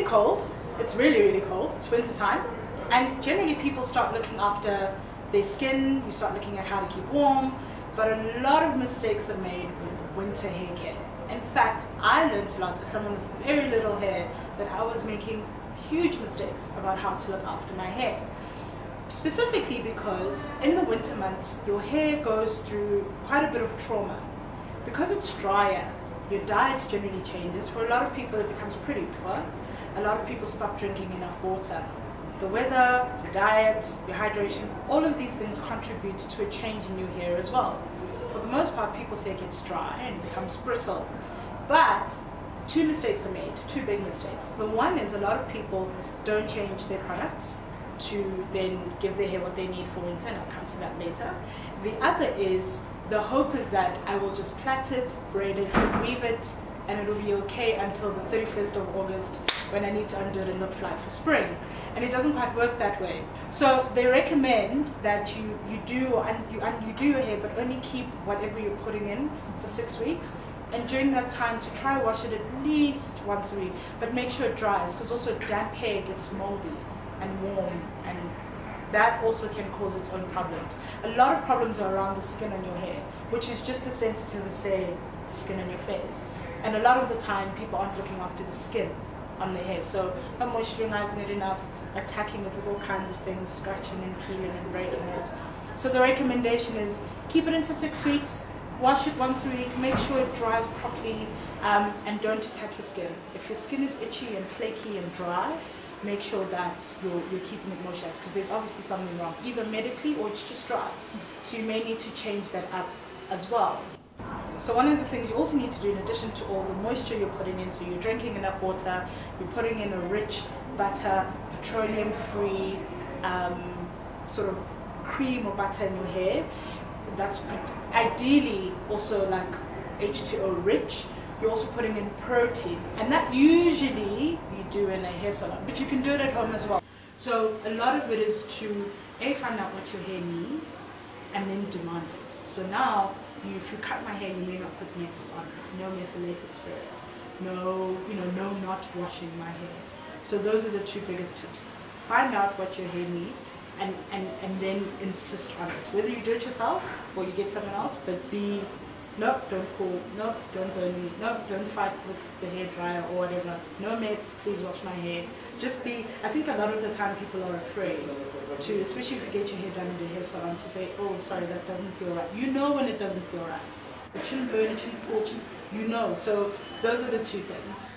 cold. It's really, really cold. It's winter time. And generally people start looking after their skin, you start looking at how to keep warm, but a lot of mistakes are made with winter hair care. In fact, I learned a lot as someone with very little hair that I was making huge mistakes about how to look after my hair. Specifically because in the winter months, your hair goes through quite a bit of trauma. Because it's drier, your diet generally changes. For a lot of people, it becomes pretty poor. A lot of people stop drinking enough water. The weather, your diet, your hydration, all of these things contribute to a change in your hair as well. For the most part, people's hair gets dry and becomes brittle. But two mistakes are made, two big mistakes. The one is a lot of people don't change their products to then give their hair what they need for winter, and I'll come to that later. The other is the hope is that I will just plait it, braid it, weave it, and it'll be okay until the 31st of August when I need to undo it and look fly for spring. And it doesn't quite work that way. So they recommend that you do your hair, but only keep whatever you're putting in for 6 weeks. And during that time to try wash it at least once a week, but make sure it dries, because also damp hair gets moldy and warm, and that also can cause its own problems. A lot of problems are around the skin on your hair, which is just as sensitive as, say, the skin on your face. And a lot of the time, people aren't looking after the skin on their hair. So not moisturizing it enough, attacking it with all kinds of things, scratching and peeling and breaking it. So the recommendation is keep it in for 6 weeks, wash it once a week, make sure it dries properly, and don't attack your skin. If your skin is itchy and flaky and dry, make sure that you're keeping it moisturized, because there's obviously something wrong, either medically or it's just dry. So you may need to change that up as well. So one of the things you also need to do, in addition to all the moisture you're putting in, so you're drinking enough water, you're putting in a rich butter, petroleum-free sort of cream or butter in your hair. That's ideally also like H2O rich. You're also putting in protein, and that usually you do in a hair salon, but you can do it at home as well. So a lot of it is to find out what your hair needs and then demand it. So now, if you cut my hair, you may not put nets on it, no methylated spirits, no not washing my hair. So those are the two biggest tips. Find out what your hair needs and then insist on it. Whether you do it yourself or you get someone else, but be, nope, don't pull, nope, don't burn me, nope, don't fight with the hairdryer or whatever, no mates, please wash my hair. Just be, I think a lot of the time people are afraid to, especially if you get your hair done in the hair salon, to say, oh sorry, that doesn't feel right. You know when it doesn't feel right. It shouldn't burn, it shouldn't pull, you know. So those are the two things.